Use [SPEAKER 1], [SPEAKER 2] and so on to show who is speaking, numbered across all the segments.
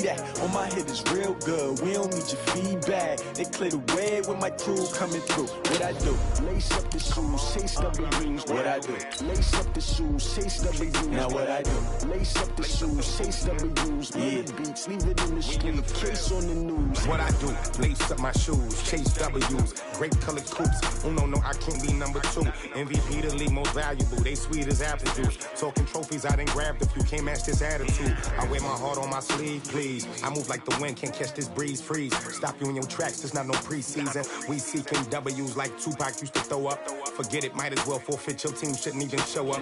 [SPEAKER 1] at? On my head is real good. We don't need your feedback. They clear the way with my crew coming through. What I do? Lace up the shoes, chase W's. What I do? Lace up the shoes, chase W's. Now what I do? Lace up the shoes, chase W's. Yeah. Beats, leave it in the street, case on the news.
[SPEAKER 2] What I do? Lace up my shoes, chase W's. Great colored coops. Oh no, I can't be number 2. MVP the league most valuable. They sweet as apple juice. Talking trophies, I didn't grab the few. Can't match this attitude. I wear my heart on my sleeve, please. I move like the wind, can't catch this breeze, freeze. Stop you in your tracks, there's not no preseason. We seeking W's like Tupac used to throw up. Forget it, might as well forfeit. Your team shouldn't even show up.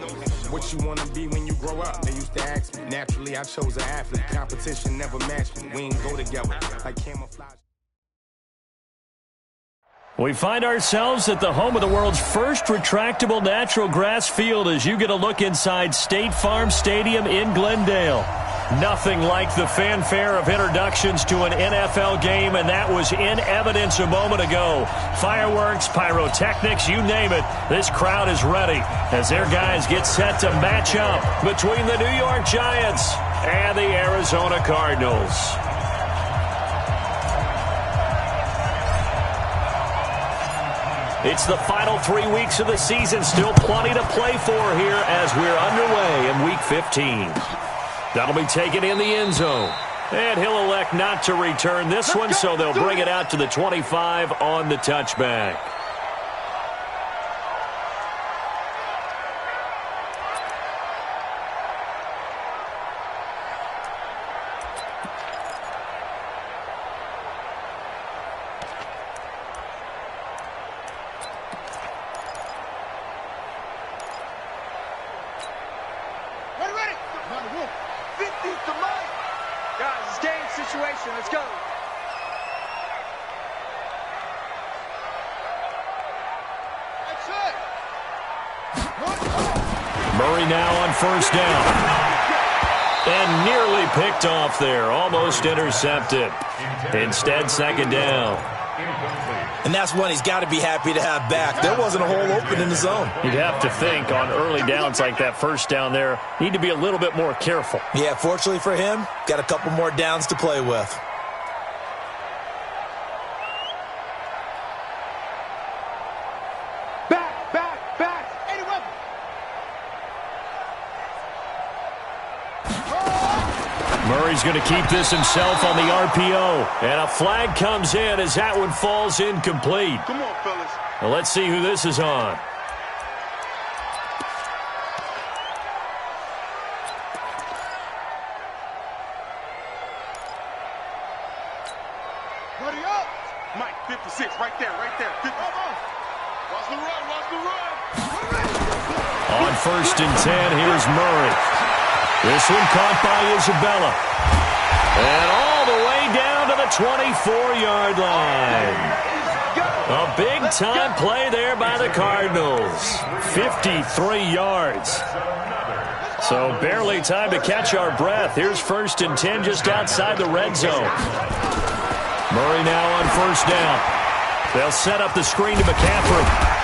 [SPEAKER 2] What you wanna be when you grow up? They used to ask me. Naturally, I chose an athlete. Competition never matched me. We ain't go together like camouflage.
[SPEAKER 3] We find ourselves at the home of the world's first retractable natural grass field as you get a look inside State Farm Stadium in Glendale. Nothing like the fanfare of introductions to an NFL game, and that was in evidence a moment ago. Fireworks, pyrotechnics, you name it. This crowd is ready as their guys get set to match up between the New York Giants and the Arizona Cardinals. It's the final 3 weeks of the season. Still plenty to play for here as we're underway in Week 15. That'll be taken in the end zone. And he'll elect not to return this one, so they'll bring it out to the 25 on the touchback.
[SPEAKER 4] Let's go.
[SPEAKER 3] Murray now on first down. And nearly picked off there. Almost intercepted. Instead, second down.
[SPEAKER 5] And that's one he's got to be happy to have back. There wasn't a hole open in the zone.
[SPEAKER 3] You'd have to think on early downs like that first down there, need to be a little bit more careful.
[SPEAKER 5] Yeah, fortunately for him, got a couple more downs to play with.
[SPEAKER 4] Back. 81.
[SPEAKER 3] Murray's going to keep this himself on the RPO. And a flag comes in as that one falls incomplete.
[SPEAKER 4] Come on, fellas.
[SPEAKER 3] Well, let's see who this is on.
[SPEAKER 4] Ready up. Mike, 56, right there. 50. Watch the run.
[SPEAKER 3] On first and 10, here's Murray. This one caught by Isabella. And all the way down to the 24-yard line. A big-time play there by the Cardinals. 53 yards. So barely time to catch our breath. Here's first and 10 just outside the red zone. Murray now on first down. They'll set up the screen to McCaffrey.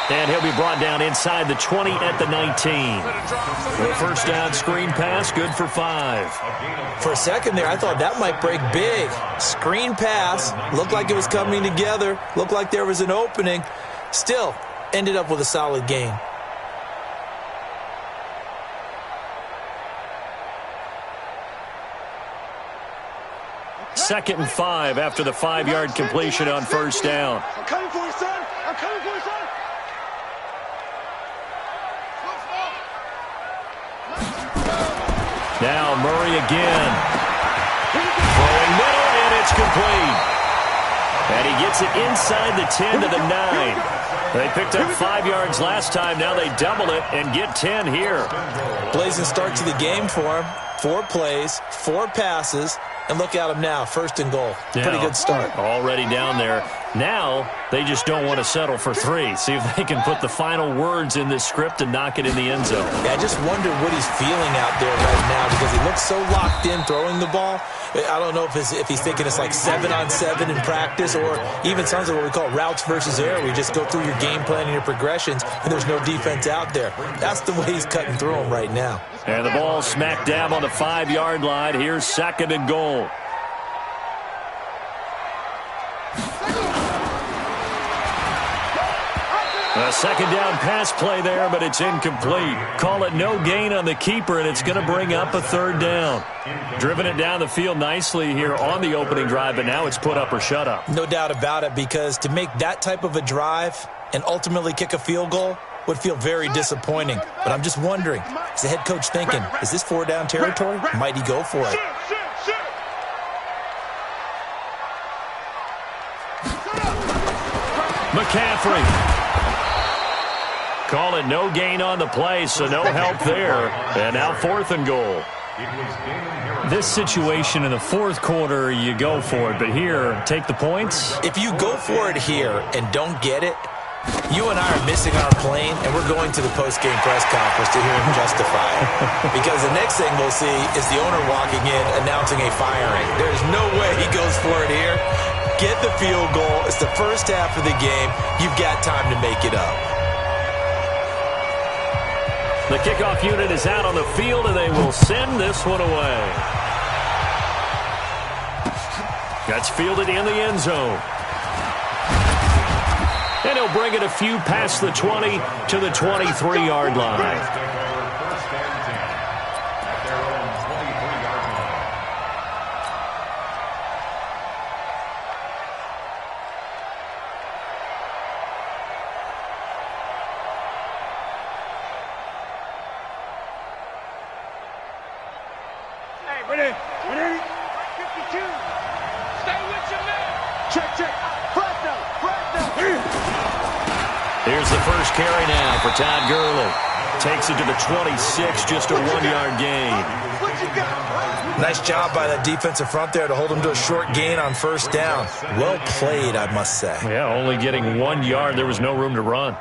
[SPEAKER 3] And he'll be brought down inside the 20 at the 19. The first down screen pass, good for 5.
[SPEAKER 5] For a second there, I thought that might break big. Screen pass, looked like it was coming together, looked like there was an opening. Still, ended up with a solid gain.
[SPEAKER 3] Second and 5 after the 5-yard completion on first down.
[SPEAKER 4] I'm coming for you, son.
[SPEAKER 3] Now Murray again. Throwing middle, and it's complete. And he gets it inside the 10 to the 9. They picked up 5 yards last time. Now they double it and get 10 here.
[SPEAKER 5] Blazing start to the game for him. 4 plays, 4 passes. And look at him now, first and goal. Pretty good start.
[SPEAKER 3] Already down there. Now, they just don't want to settle for 3. See if they can put the final words in this script and knock it in the end zone.
[SPEAKER 5] Yeah, I just wonder what he's feeling out there right now because he looks so locked in throwing the ball. I don't know if he's thinking it's like 7-on-7 in practice or even something what we call routes versus air, where you just go through your game plan and your progressions and there's no defense out there. That's the way he's cutting through them right now.
[SPEAKER 3] And the ball smack dab on the 5-yard line. Here's 2nd and goal. A 2nd down pass play there, but it's incomplete. Call it no gain on the keeper, and it's going to bring up a 3rd down. Driven it down the field nicely here on the opening drive, but now it's put up or shut up.
[SPEAKER 5] No doubt about it, because to make that type of a drive and ultimately kick a field goal would feel very disappointing. But I'm just wondering, is the head coach thinking, is this 4-down territory? Might he go for it?
[SPEAKER 3] McCaffrey. Call it no gain on the play, so no help there. And now 4th and goal.
[SPEAKER 6] This situation in the 4th quarter, you go for it. But here, take the points.
[SPEAKER 5] If you go for it here and don't get it, you and I are missing our plane, and we're going to the post-game press conference to hear him justify it. Because the next thing we'll see is the owner walking in announcing a firing. There's no way he goes for it here. Get the field goal. It's the first half of the game. You've got time to make it up.
[SPEAKER 3] The kickoff unit is out on the field, and they will send this one away. That's fielded in the end zone. And he'll bring it a few past the 20 to the 23-yard line. Here's the first carry now for Todd Gurley. Takes it to the 26, just a 1-yard gain.
[SPEAKER 5] Nice job by that defensive front there to hold him to a short gain on 1st down. Well played, I must say.
[SPEAKER 3] Yeah, only getting 1 yard. There was no room to run.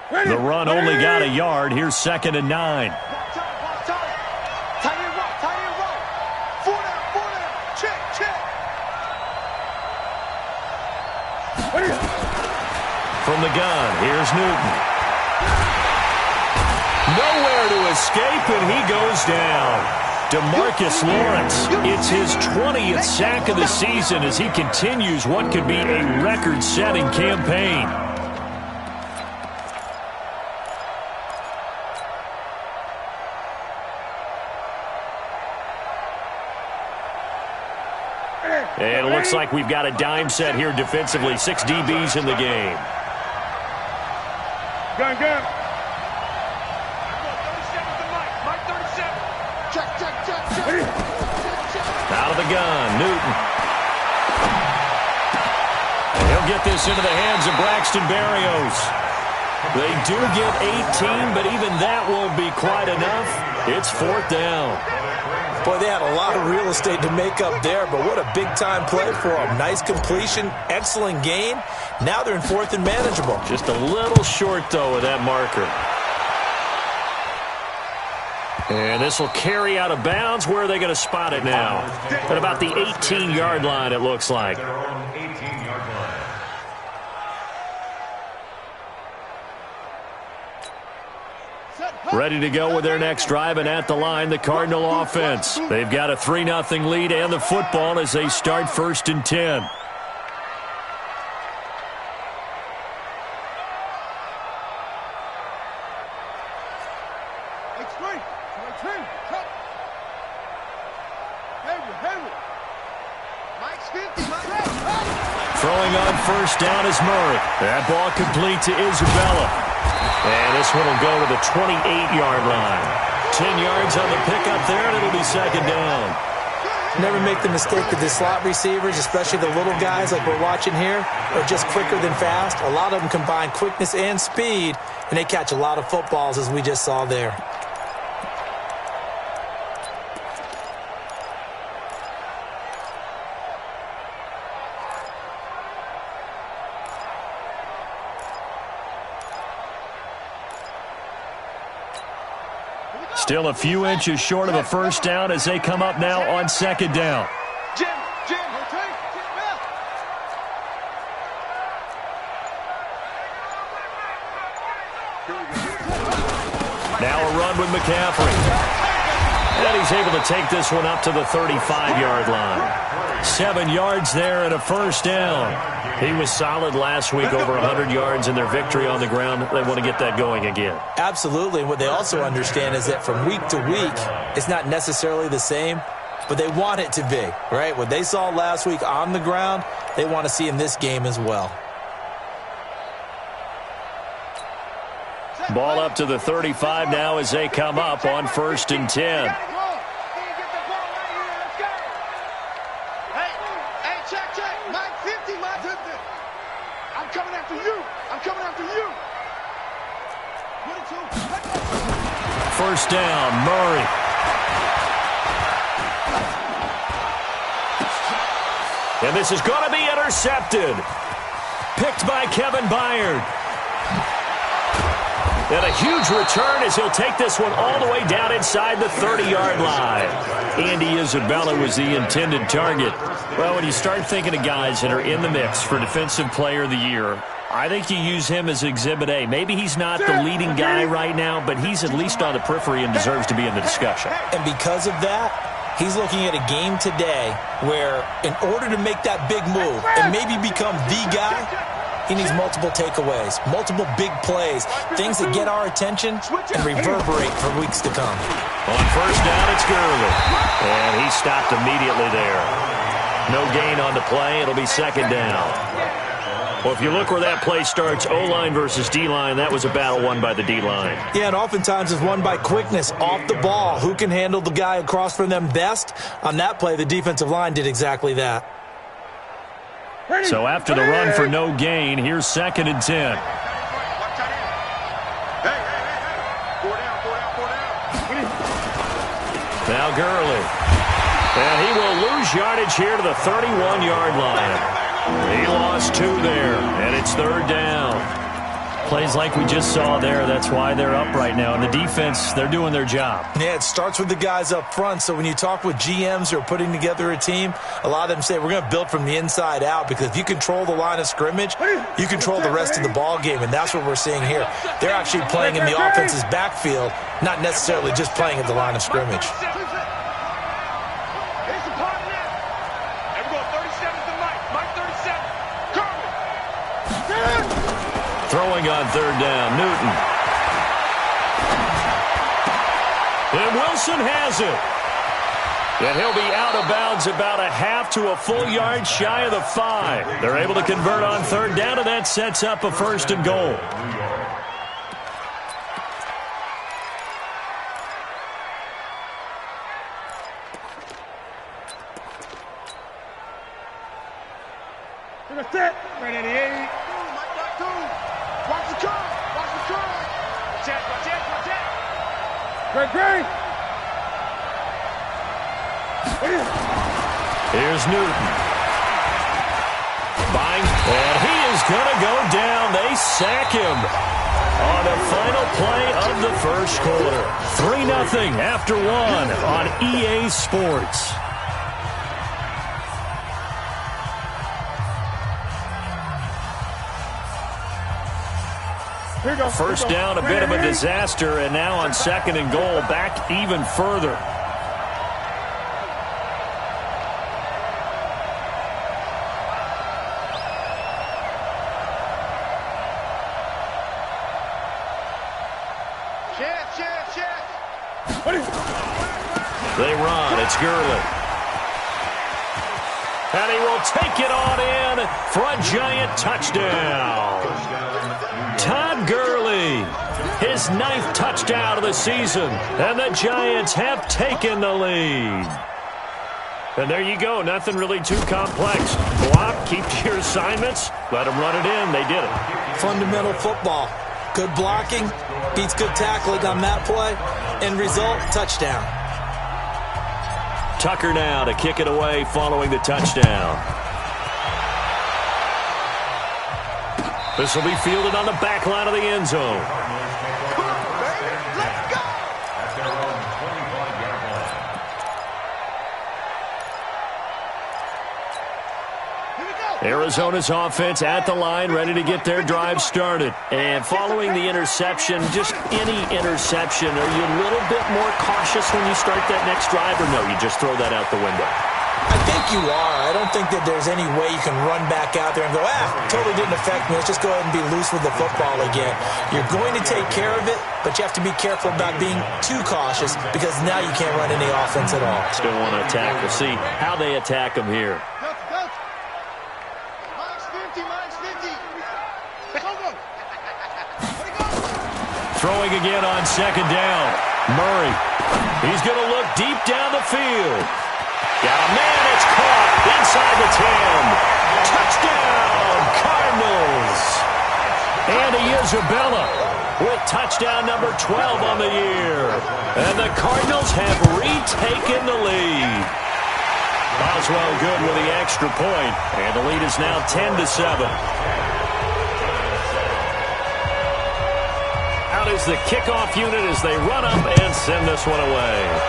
[SPEAKER 3] The run only got a yard. Here's 2nd and 9. From the gun, here's Newton. Nowhere to escape, and he goes down. DeMarcus Lawrence, it's his 20th sack of the season as he continues what could be a record-setting campaign. And it looks like we've got a dime set here defensively. 6 DBs in the game.
[SPEAKER 4] Gun. Check.
[SPEAKER 3] Out of the gun, Newton. And he'll get this into the hands of Braxton Berrios. They do get 18, but even that won't be quite enough. It's 4th down.
[SPEAKER 5] Boy, they had a lot of real estate to make up there, but what a big-time play for them. Nice completion, excellent gain. Now they're in 4th and manageable.
[SPEAKER 3] Just a little short, though, of that marker. And this will carry out of bounds. Where are they going to spot it now? At about the 18-yard line, it looks like. Ready to go with their next drive, and at the line, the Cardinal offense. They've got a 3-0 lead and the football as they start 1st and 10. Throwing on 1st down is Murray. That ball complete to Isabella. And this one will go to the 28-yard line. 10 yards on the pickup there, and it'll be 2nd down.
[SPEAKER 5] Never make the mistake that the slot receivers, especially the little guys like we're watching here, are just quicker than fast. A lot of them combine quickness and speed, and they catch a lot of footballs, as we just saw there.
[SPEAKER 6] Still a few inches short of a first down as they come up now on second down. Now a run with McCaffrey. And he's able to take this one up to the 35-yard line. 7 yards there and a first down. He was solid last week, over 100 yards in their victory on the ground. They want to get that going again.
[SPEAKER 5] Absolutely. What they also understand is that from week to week, it's not necessarily the same, but they want it to be, right? What they saw last week on the ground, they want to see in this game as well.
[SPEAKER 6] Ball up to the 35 now as they come up on 1st and 10. First down, Murray. And this is going to be intercepted. Picked by Kevin Byard. And a huge return as he'll take this one all the way down inside the 30-yard line. Andy Isabella was the intended target. Well, when you start thinking of guys that are in the mix for Defensive Player of the Year, I think you use him as Exhibit A. Maybe he's not the leading guy right now, but he's at least on the periphery and deserves to be in the discussion.
[SPEAKER 5] And because of that, he's looking at a game today where in order to make that big move and maybe become the guy, he needs multiple takeaways, multiple big plays, things that get our attention and reverberate for weeks to come.
[SPEAKER 6] On first down, it's Gurley. And he stopped immediately there. No gain on the play. It'll be second down. Well, if you look where that play starts, O-line versus D-line, that was a battle won by the D-line.
[SPEAKER 5] Yeah, and oftentimes it's won by quickness off the ball. Who can handle the guy across from them best? On that play, the defensive line did exactly that.
[SPEAKER 6] So after the run for no gain, here's 2nd and 10. Now Gurley. And he will lose yardage here to the 31-yard line. He lost 2 there, and it's 3rd down. Plays like we just saw there, that's why they're up right now. And the defense, they're doing their job.
[SPEAKER 5] Yeah, it starts with the guys up front. So when you talk with GMs who are putting together a team, a lot of them say we're going to build from the inside out, because if you control the line of scrimmage, you control the rest of the ball game, and that's what we're seeing here. They're actually playing in the offense's backfield, not necessarily just playing at the line of scrimmage.
[SPEAKER 6] Throwing on 3rd down, Newton. And Wilson has it. And he'll be out of bounds about a half to a full yard shy of the 5. They're able to convert on 3rd down, and that sets up a 1st and goal. Here's Newton. Buying, and he is going to go down. They sack him on the final play of the first quarter. 3-0 after 1 on EA Sports. First down, a bit of a disaster, and now on 2nd and goal, back even further. They run. It's Gurley. And he will take it on in for a giant touchdown. Todd Gurley, his 9th touchdown of the season. And the Giants have taken the lead. And there you go. Nothing really too complex. Block, keep to your assignments, let them run it in. They did it.
[SPEAKER 5] Fundamental football. Good blocking beats good tackling on that play. End result, touchdown.
[SPEAKER 6] Tucker now to kick it away following the touchdown. This will be fielded on the back line of the end zone. Arizona's offense at the line, ready to get their drive started. And following the interception, just any interception, are you a little bit more cautious when you start that next drive, or no, you just throw that out the window?
[SPEAKER 5] I think you are. I don't think that there's any way you can run back out there and go, totally didn't affect me. Let's just go ahead and be loose with the football again. You're going to take care of it, but you have to be careful about being too cautious because now you can't run any offense at all.
[SPEAKER 6] Still want to attack. We'll see how they attack them here. Throwing again on second down. Murray. He's going to look deep down the field. Got a man, it's caught inside the 10. Touchdown, Cardinals. Andy Isabella with touchdown number 12 on the year. And the Cardinals have retaken the lead. Boswell good with the extra point, and the lead is now 10-7. Out is the kickoff unit as they run up and send this one away.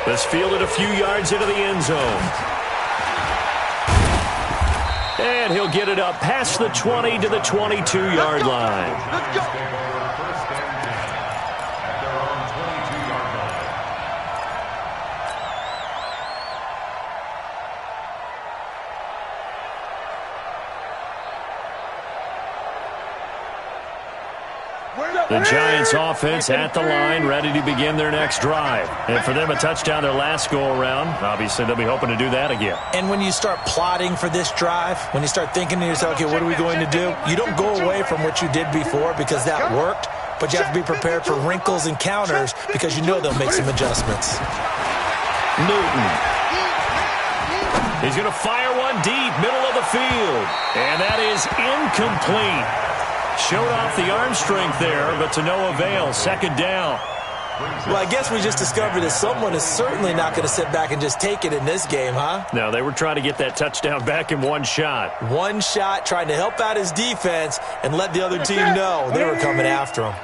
[SPEAKER 6] This fielded a few yards into the end zone. And he'll get it up past the 20 to the 22-yard line.
[SPEAKER 4] Let's go.
[SPEAKER 6] The Giants offense at the line, ready to begin their next drive. And for them, a touchdown their last go-around. Obviously, they'll be hoping to do that again.
[SPEAKER 5] And when you start plotting for this drive, when you start thinking to yourself, okay, what are we going to do? You don't go away from what you did before because that worked, but you have to be prepared for wrinkles and counters because you know they'll make some adjustments.
[SPEAKER 6] Newton. He's going to fire one deep, middle of the field. And that is incomplete. Showed off the arm strength there, but to no avail. Second down.
[SPEAKER 5] Well, I guess we just discovered that someone is certainly not going to sit back and just take it in this game, huh?
[SPEAKER 6] No, they were trying to get that touchdown back in one shot.
[SPEAKER 5] One shot, trying to help out his defense and let the other team know they were coming after him.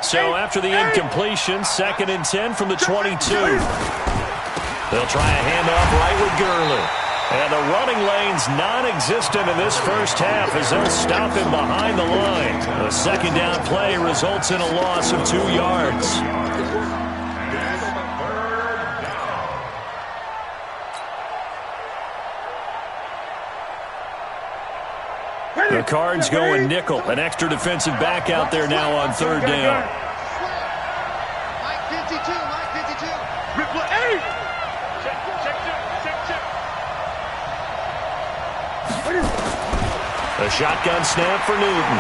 [SPEAKER 6] So after the incompletion, 2nd and 10 from the 22. They'll try a handoff right with Gurley. And the running lane's non-existent in this first half as they'll stop him behind the line. The second down play results in a loss of 2 yards. The Cards going nickel. An extra defensive back out there now on third down.
[SPEAKER 4] Mike 52, Mike 52. Replay. Check.
[SPEAKER 6] A shotgun snap for Newton.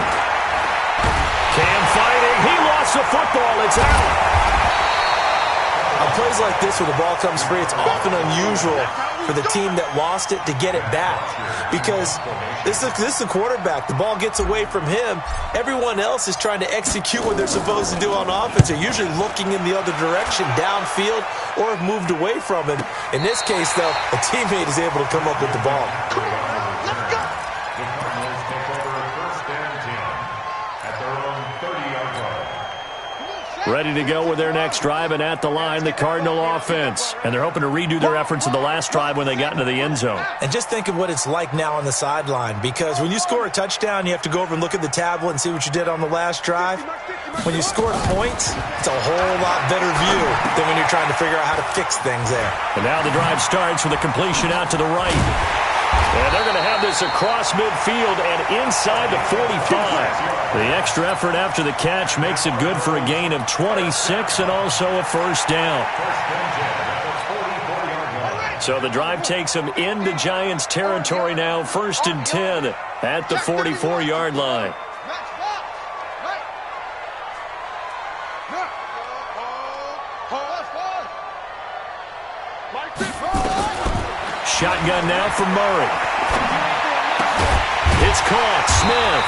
[SPEAKER 6] Cam fighting. He lost the football. It's out.
[SPEAKER 5] On plays like this where the ball comes free, it's often unusual for the team that lost it to get it back. Because this is the quarterback. The ball gets away from him. Everyone else is trying to execute what they're supposed to do on offense. They're usually looking in the other direction, downfield, or have moved away from it. In this case, though, a teammate is able to come up with the ball.
[SPEAKER 6] Ready to go with their next drive, and at the line, the Cardinal offense. And they're hoping to redo their efforts of the last drive when they got into the end zone.
[SPEAKER 5] And just think of what it's like now on the sideline, because when you score a touchdown, you have to go over and look at the tablet and see what you did on the last drive. When you score points, it's a whole lot better view than when you're trying to figure out how to fix things there.
[SPEAKER 6] And now the drive starts with a completion out to the right. And they're going to have this across midfield and inside the 45. The extra effort after the catch makes it good for a gain of 26 and also a first down. So the drive takes them into Giants territory now, 1st and 10 at the 44-yard line. Shotgun now for Murray. It's caught. Smith.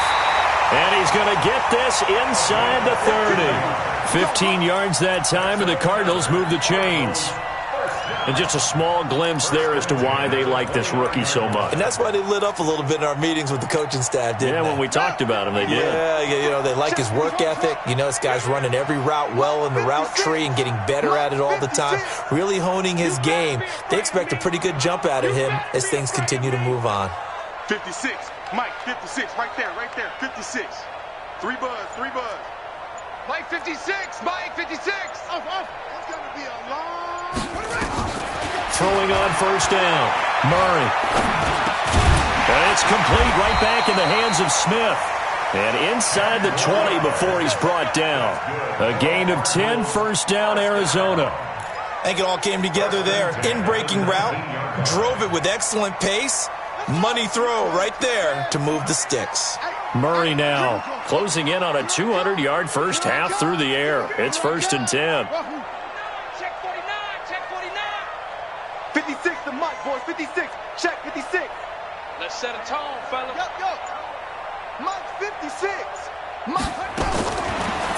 [SPEAKER 6] And he's going to get this inside the 30. 15 yards that time, and the Cardinals move the chains. And just a small glimpse there as to why they like this rookie so much.
[SPEAKER 5] And that's why they lit up a little bit in our meetings with the coaching staff, didn't they?
[SPEAKER 6] When we talked about him, they did.
[SPEAKER 5] Yeah, they like his work ethic. This guy's running every route well in the route tree and getting better at it all the time, really honing his game. They expect a pretty good jump out of him as things continue to move on.
[SPEAKER 4] 56, Mike, 56, right there, 56. Three buzz.
[SPEAKER 7] Mike 56, Mike 56. Off. It's going to be a long...
[SPEAKER 6] Throwing on first down. Murray. And it's complete right back in the hands of Smith. And inside the 20 before he's brought down. A gain of 10, first down, Arizona.
[SPEAKER 5] I think it all came together there. In-breaking route, drove it with excellent pace. Money throw right there to move the sticks.
[SPEAKER 6] Murray now closing in on a 200-yard first half through the air. It's 1st and 10.
[SPEAKER 7] Check 49.
[SPEAKER 4] 56 to Mike, boys, 56. Check 56.
[SPEAKER 7] Let's set a tone, fella.
[SPEAKER 4] Yo. Mike 56.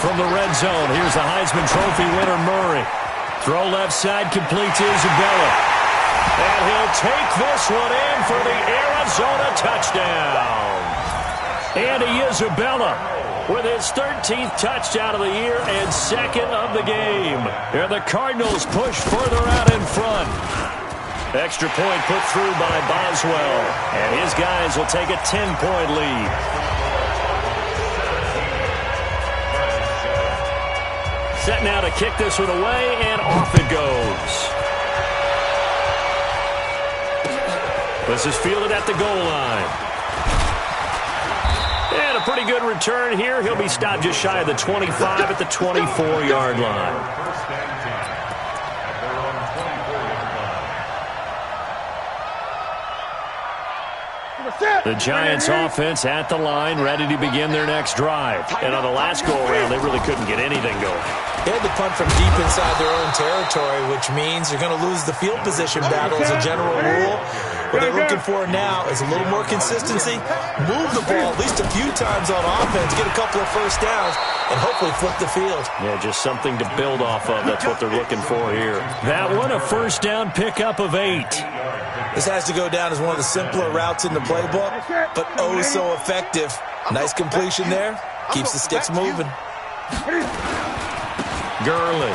[SPEAKER 6] From the red zone, here's the Heisman Trophy winner, Murray. Throw left side, complete to Isabella. And he'll take this one in for the Arizona touchdown. Andy Isabella with his 13th touchdown of the year and 2nd of the game. And the Cardinals push further out in front. Extra point put through by Boswell. And his guys will take a 10-point lead. Set now to kick this one away, and off it goes. This is fielded at the goal line. And a pretty good return here. He'll be stopped just shy of the 25 at the 24-yard line. The Giants offense at the line, ready to begin their next drive. And on the last go-around, they really couldn't get anything going.
[SPEAKER 5] They had to punt from deep inside their own territory, which means they're going to lose the field position battle as a general rule. What they're looking for now is a little more consistency, move the ball at least a few times on offense, get a couple of first downs, and hopefully flip the field.
[SPEAKER 6] Yeah, just something to build off of. That's what they're looking for here. That one, a first down pickup of 8.
[SPEAKER 5] This has to go down as one of the simpler routes in the playbook, but oh so effective. Nice completion there. Keeps the sticks moving.
[SPEAKER 6] Gurley.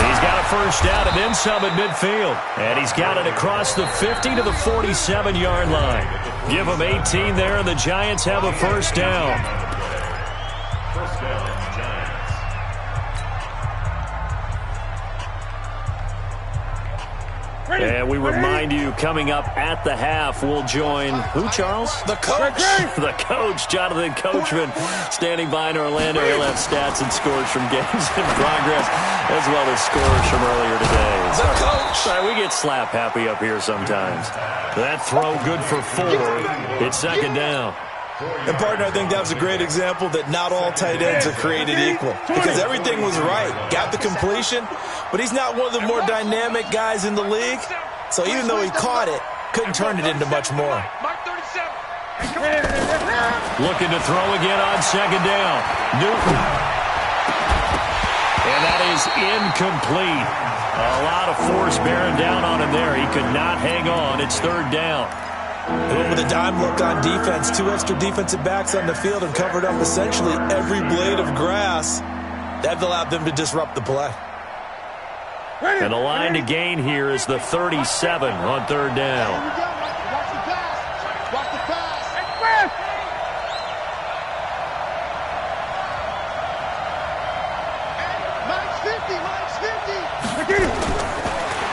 [SPEAKER 6] He's got a first down and then some at midfield. And he's got it across the 50 to the 47-yard line. Give him 18 there, and the Giants have a first down.
[SPEAKER 3] First down, Giants.
[SPEAKER 6] And we remind you, coming up at the half, we'll join who, Charles?
[SPEAKER 5] The coach.
[SPEAKER 6] The coach, Jonathan Coachman, standing by in Orlando. He'll have stats and scores from games in progress, as well as scores from earlier today.
[SPEAKER 5] The coach.
[SPEAKER 6] Sorry, we get slap happy up here sometimes. That throw good for 4. It's 2nd down.
[SPEAKER 5] And, partner, I think that was a great example that not all tight ends are created equal. Because everything was right. Got the completion, but he's not one of the more dynamic guys in the league. So even though he caught it, couldn't turn it into much more.
[SPEAKER 6] Looking to throw again on 2nd down. Newton. And that is incomplete. A lot of force bearing down on him there. He could not hang on. It's 3rd down.
[SPEAKER 5] They went with a dime look on defense. 2 extra defensive backs on the field and covered up essentially every blade of grass. That allowed them to disrupt the play.
[SPEAKER 6] And the line to gain here is the 37 on 3rd down.
[SPEAKER 7] Watch the pass. Mike's 50.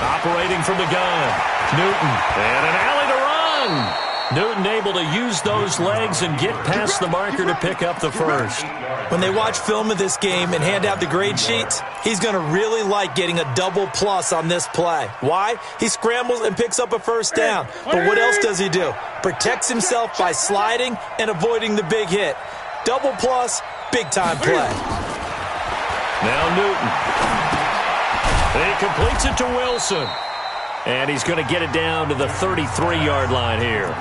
[SPEAKER 6] Operating from the gun. Newton. And an alley to run. Newton able to use those legs and get past the marker to pick up the first.
[SPEAKER 5] When they watch film of this game and hand out the grade sheets, he's going to really like getting a double plus on this play. Why? He scrambles and picks up a first down. But what else does he do? Protects himself by sliding and avoiding the big hit. Double plus, big-time play.
[SPEAKER 6] Now Newton. He completes it to Wilson. And he's going to get it down to the 33-yard line here.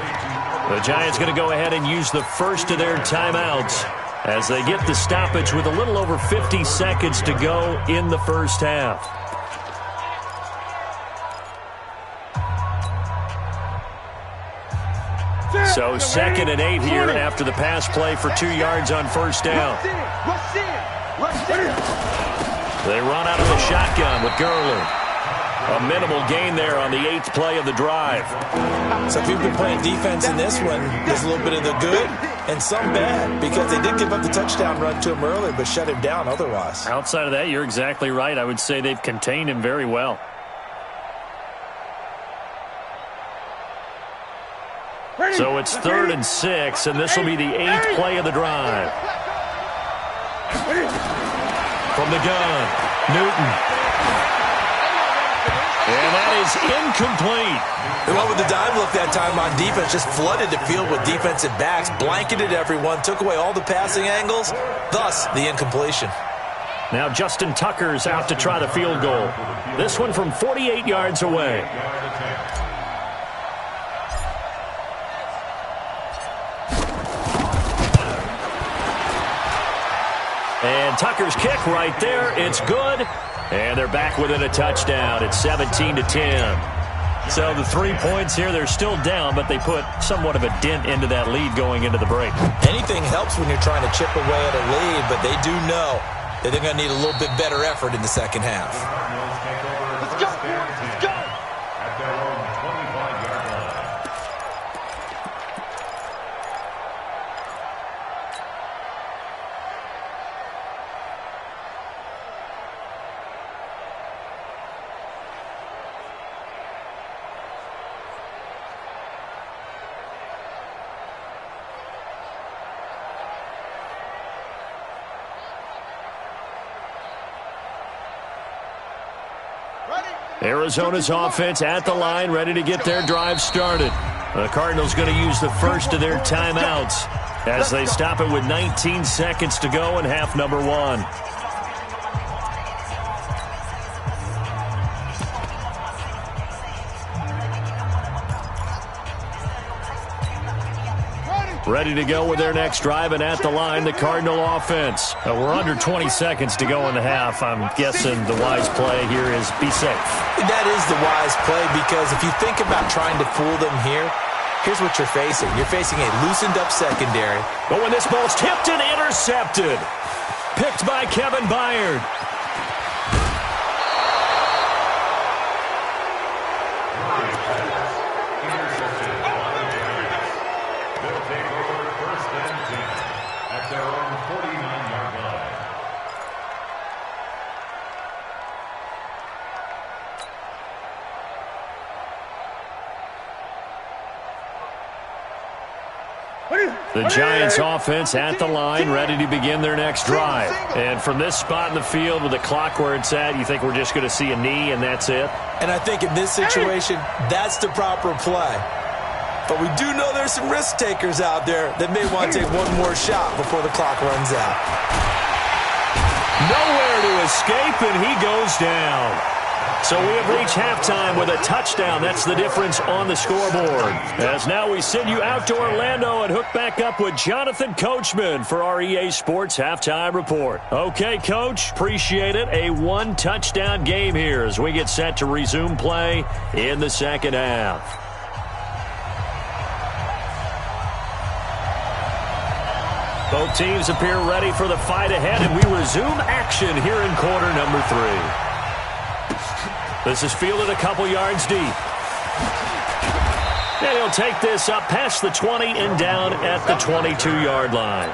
[SPEAKER 6] The Giants going to go ahead and use the first of their timeouts as they get the stoppage with a little over 50 seconds to go in the first half. So 2nd and 8 here after the pass play for 2 yards on first down. They run out of the shotgun with Gurley. A minimal gain there on the 8th play of the drive.
[SPEAKER 5] So if you've been playing defense in this one, there's a little bit of the good and some bad, because they did give up the touchdown run to him earlier but shut him down otherwise.
[SPEAKER 6] Outside of that, you're exactly right. I would say they've contained him very well. So it's 3rd and 6, and this will be the 8th play of the drive. From the gun, Newton. And that is incomplete.
[SPEAKER 5] They went with the dive look that time on defense, just flooded the field with defensive backs, blanketed everyone, took away all the passing angles, thus the incompletion.
[SPEAKER 6] Now Justin Tucker's out to try the field goal. This one from 48 yards away. And Tucker's kick right there. It's good. And they're back within a touchdown. It's 17-10. So the 3 points here, they're still down, but they put somewhat of a dent into that lead going into the break.
[SPEAKER 5] Anything helps when you're trying to chip away at a lead, but they do know that they're going to need a little bit better effort in the second half.
[SPEAKER 7] Let's go, boys. Let's go.
[SPEAKER 3] At their own 25-yard line.
[SPEAKER 6] Arizona's offense at the line, ready to get their drive started. The Cardinals going to use the first of their timeouts as they stop it with 19 seconds to go in half number 1. Ready to go with their next drive, and at the line, the Cardinal offense. We're under 20 seconds to go in the half. I'm guessing the wise play here is be safe.
[SPEAKER 5] That is the wise play, because if you think about trying to fool them here, here's what you're facing. You're facing a loosened-up secondary.
[SPEAKER 6] But when this ball's tipped and intercepted, picked by Kevin Byard. The Giants offense at the line, ready to begin their next drive. And from this spot in the field with the clock where it's at, you think we're just going to see a knee and that's it?
[SPEAKER 5] And I think in this situation, that's the proper play. But we do know there's some risk takers out there that may want to take one more shot before the clock runs out.
[SPEAKER 6] Nowhere to escape, and he goes down. So we have reached halftime with a touchdown. That's the difference on the scoreboard. As now we send you out to Orlando and hook back up with Jonathan Coachman for our EA Sports Halftime Report. Okay, Coach, appreciate it. A one-touchdown game here as we get set to resume play in the second half. Both teams appear ready for the fight ahead, and we resume action here in quarter number 3. This is fielded a couple yards deep. And he'll take this up past the 20 and down at the 22-yard line.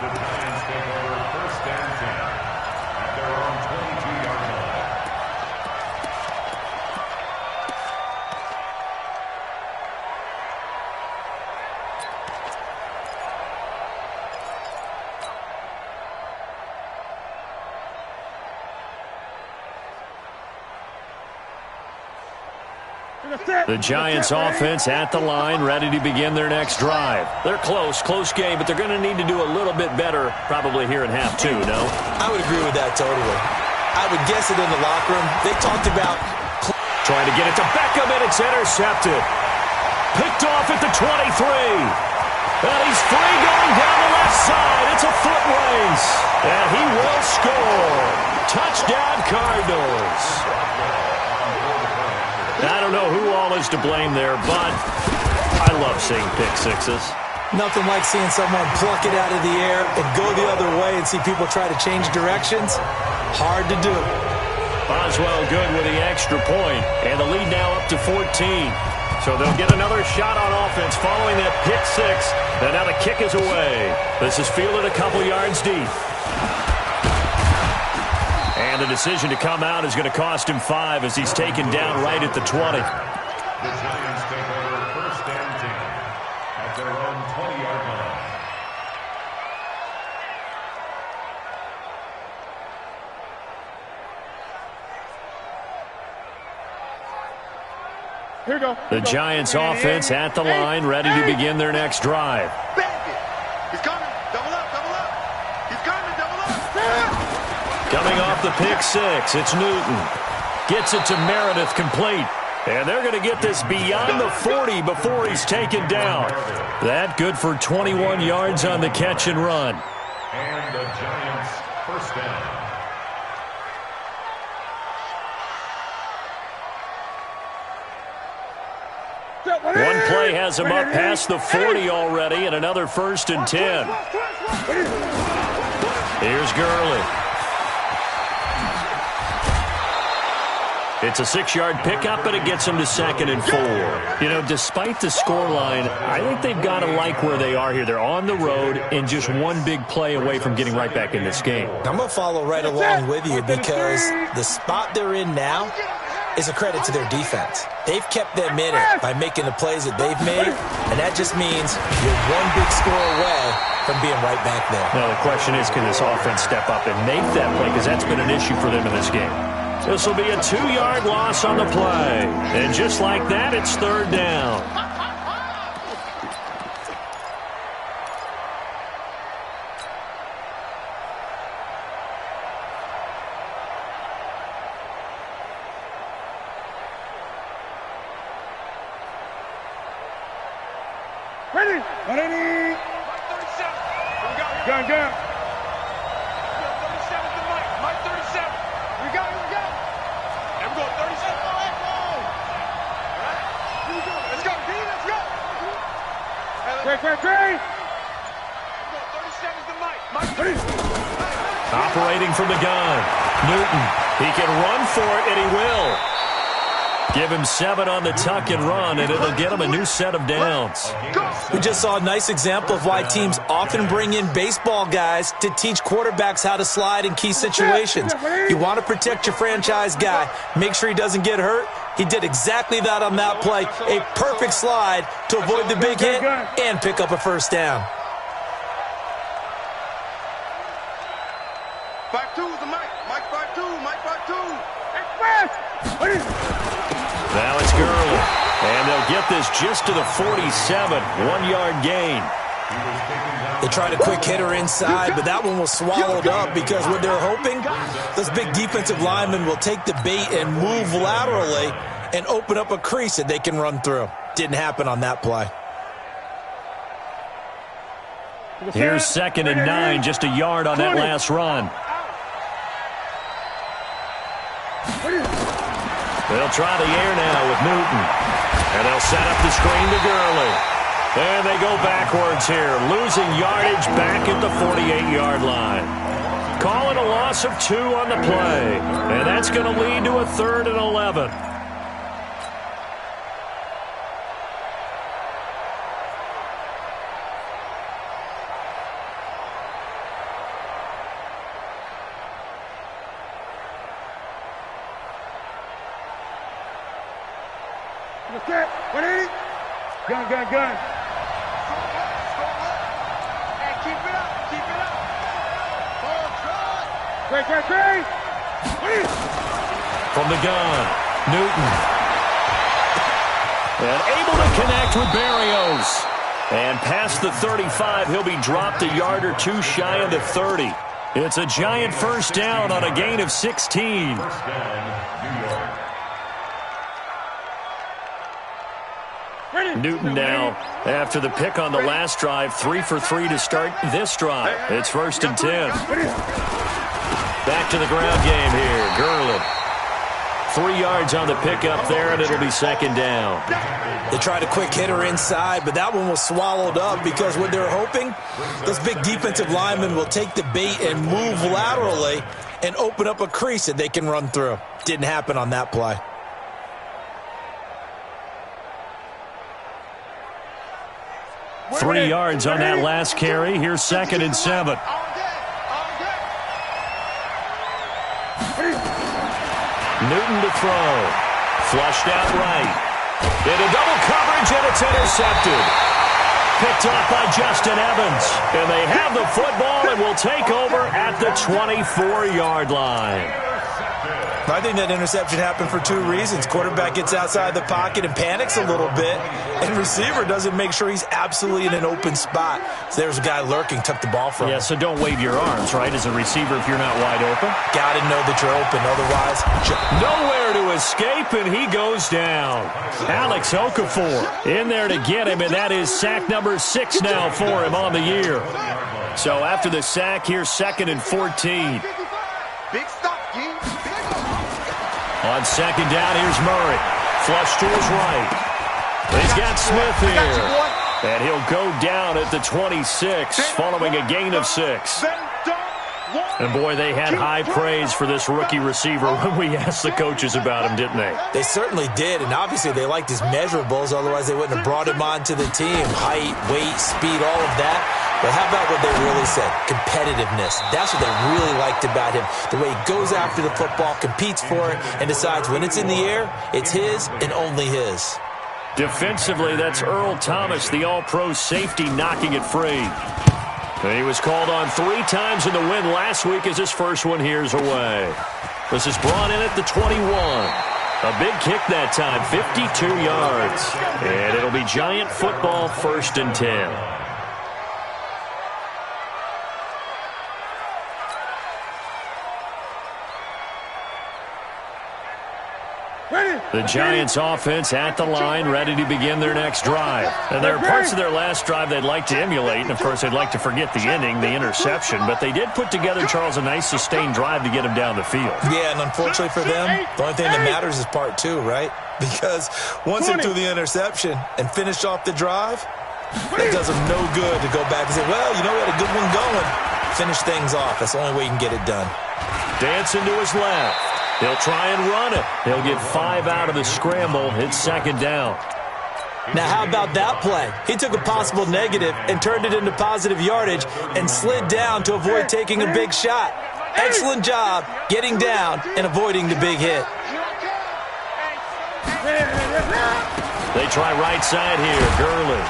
[SPEAKER 6] The Giants offense at the line, ready to begin their next drive. They're close game, but they're going to need to do a little bit better probably here in half 2, no?
[SPEAKER 5] I would agree with that totally. I would guess it in the locker room. They talked about
[SPEAKER 6] trying to get it to Beckham, and it's intercepted. Picked off at the 23. And he's free going down the left side. It's a foot race. And he will score. Touchdown, Cardinals. I don't know who all is to blame there, but I love seeing pick sixes.
[SPEAKER 5] Nothing like seeing someone pluck it out of the air and go the other way and see people try to change directions. Hard to do.
[SPEAKER 6] Boswell good with the extra point, and the lead now up to 14. So they'll get another shot on offense following that pick six. And now the kick is away. This is fielded a couple yards deep. And the decision to come out is going to cost him 5 as he's taken down right at the 20.
[SPEAKER 8] The Giants take over first and 10 at their own 20-yard line.
[SPEAKER 7] Here we go.
[SPEAKER 6] The Giants offense at the line, ready to begin their next drive.
[SPEAKER 4] He's coming. Double up, double up. He's coming, double up.
[SPEAKER 6] Coming off the pick six, it's Newton. Gets it to Meredith, complete. And they're going to get this beyond the 40 before he's taken down. That good for 21 yards on the catch and run.
[SPEAKER 8] And the Giants first down.
[SPEAKER 6] One play has him up past the 40 already, and another first and 10. Here's Gurley. It's a 6-yard pickup, but it gets him to 2nd and 4. You know, despite the scoreline, I think they've got to like where they are here. They're on the road and just one big play away from getting right back in this game.
[SPEAKER 5] I'm going to follow right along with you because the spot they're in now is a credit to their defense. They've kept them in it by making the plays that they've made, and that just means you're one big score away from being right back there.
[SPEAKER 6] Now, the question is, can this offense step up and make that play? Because that's been an issue for them in this game. This will be a 2-yard loss on the play. And just like that, it's 3rd down.
[SPEAKER 7] Ready. Ready. Gun, gun.
[SPEAKER 4] 37 to Mike. Mike 37.
[SPEAKER 7] We go, we go.
[SPEAKER 4] And we go 37. All right. Here we go. Let's go, D. Let's go.
[SPEAKER 7] Great.
[SPEAKER 4] Let's go. 37 to Mike. Mike 30.
[SPEAKER 6] Operating from the gun. Newton. He can run for it, and he will. Give him 7 on the tuck and run, and it'll get him a new set of downs.
[SPEAKER 5] We just saw a nice example of why teams often bring in baseball guys to teach quarterbacks how to slide in key situations. You want to protect your franchise guy. Make sure he doesn't get hurt. He did exactly that on that play. A perfect slide to avoid the big hit and pick up a first down.
[SPEAKER 4] 5-2 to Mike. Mike 5-2. Mike 5-2.
[SPEAKER 6] Now it's Gurley. And they'll get this just to the 47. 1-yard gain.
[SPEAKER 5] They tried a quick hitter inside, but that one was swallowed up because what they're hoping, those big defensive linemen will take the bait and move laterally and open up a crease that they can run through. Didn't happen on that play.
[SPEAKER 6] Here's 2nd and 9, just a yard on that last run. They'll try the air now with Newton. And they'll set up the screen to Gurley. And they go backwards here, losing yardage back at the 48-yard line. Calling a loss of 2 on the play. And that's going to lead to a 3rd and 11.
[SPEAKER 7] Okay, 180. Gun, gun, gun.
[SPEAKER 4] Hey, keep it up. Keep it up.
[SPEAKER 7] Great.
[SPEAKER 6] From the gun, Newton. And able to connect with Berrios. And past the 35, he'll be dropped a yard or 2 shy of the 30. It's a Giant first down on a gain of 16.
[SPEAKER 8] First down, New York.
[SPEAKER 6] Newton now, after the pick on the last drive, 3 for 3 to start this drive. It's 1st and 10. Back to the ground game here. Gurley 3 yards on the pickup there, and it'll be second down.
[SPEAKER 5] They tried a quick hitter inside, but that one was swallowed up because what they're hoping, those big defensive linemen will take the bait and move laterally and open up a crease that they can run through. Didn't happen on that play.
[SPEAKER 6] Three yards on that last carry. Here's second and 7. Newton to throw. Flushed out right. Into double coverage, and it's intercepted. Picked off by Justin Evans. And they have the football and will take over at the 24-yard line.
[SPEAKER 5] I think that interception happened for 2 reasons. Quarterback gets outside the pocket and panics a little bit, and receiver doesn't make sure he's absolutely in an open spot. So there's a guy lurking, took the ball from him.
[SPEAKER 6] Yeah, so don't wave your arms, right, as a receiver if you're not wide open.
[SPEAKER 5] Got to know that you're open, otherwise.
[SPEAKER 6] Nowhere to escape, and he goes down. Alex Okafor in there to get him, and that is sack number 6 now for him on the year. So after the sack, here's second and 14.
[SPEAKER 7] Big stop, G.
[SPEAKER 6] On second down, here's Murray. Flush to his right. He's got Smith here. And he'll go down at the 26 following a gain of 6. And, boy, they had high praise for this rookie receiver when we asked the coaches about him, didn't they?
[SPEAKER 5] They certainly did, and obviously they liked his measurables. Otherwise, they wouldn't have brought him onto the team. Height, weight, speed, all of that. But how about what they really said? Competitiveness. That's what they really liked about him. The way he goes after the football, competes for it, and decides when it's in the air, it's his and only his.
[SPEAKER 6] Defensively, that's Earl Thomas, the all-pro safety, knocking it free. He was called on 3 times in the win last week as his first one here's away. This is brought in at the 21. A big kick that time, 52 yards. And it'll be Giant football, 1st and 10. The Giants offense at the line, ready to begin their next drive. And there are parts of their last drive they'd like to emulate, and of course they'd like to forget the ending, the interception, but they did put together, Charles, a nice sustained drive to get him down the field.
[SPEAKER 5] Yeah, and unfortunately for them, the only thing that matters is part 2, right? Because once they threw the interception and finished off the drive, it does them no good to go back and say, well, you know, we had a good one going. Finish things off. That's the only way you can get it done.
[SPEAKER 6] Dancing to his left. He'll try and run it. He'll get 5 out of the scramble. It's second down.
[SPEAKER 5] Now, how about that play? He took a possible negative and turned it into positive yardage and slid down to avoid taking a big shot. Excellent job getting down and avoiding the big hit.
[SPEAKER 6] They try right side here. Gurley.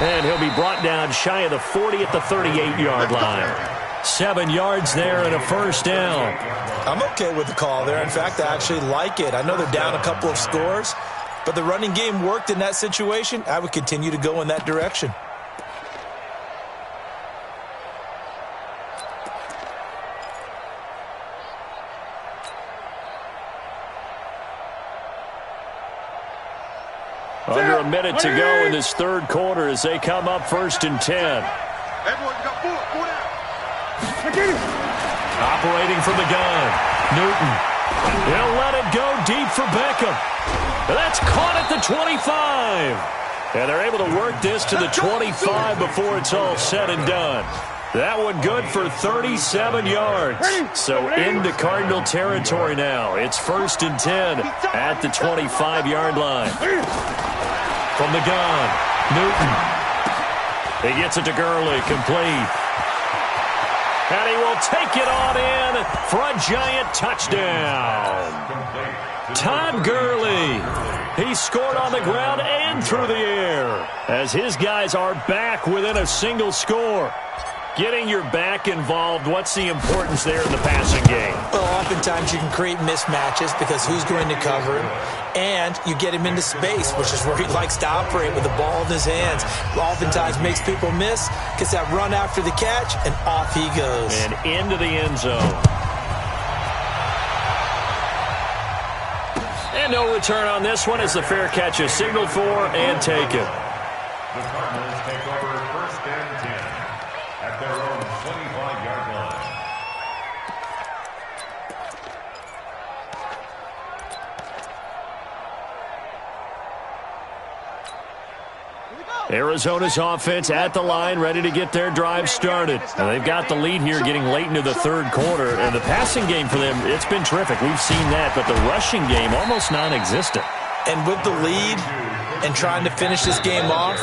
[SPEAKER 6] And he'll be brought down shy of the 40 at the 38-yard line. 7 yards there and a first down.
[SPEAKER 5] I'm okay with the call there. In fact, I actually like it. I know they're down a couple of scores, but the running game worked in that situation. I would continue to go in that direction.
[SPEAKER 6] Under a minute to go in this third quarter as they come up 1st and 10.
[SPEAKER 7] Everyone got 4 down.
[SPEAKER 6] Operating from the gun. Newton. He'll let it go deep for Beckham. That's caught at the 25. And they're able to work this to the 25 before it's all said and done. That one good for 37 yards. So into Cardinal territory now. It's 1st and 10 at the 25-yard line. From the gun, Newton. He gets it to Gurley, complete. And he will take it on in for a Giant touchdown. Todd Gurley. He scored on the ground and through the air as his guys are back within a single score. Getting your back involved, what's the importance there in the passing game?
[SPEAKER 5] Well, oftentimes you can create mismatches because who's going to cover him, and you get him into space, which is where he likes to operate with the ball in his hands. Oftentimes makes people miss, gets that run after the catch, and off he goes.
[SPEAKER 6] And into the end zone. And no return on this one as the fair catch is signaled for and taken.
[SPEAKER 8] The Cardinals take over 1st and 10 at their own 25-yard line.
[SPEAKER 6] Arizona's offense at the line, ready to get their drive started. Now, they've got the lead here getting late into the third quarter. And the passing game for them, it's been terrific. We've seen that. But the rushing game, almost non-existent.
[SPEAKER 5] And with the lead and trying to finish this game off,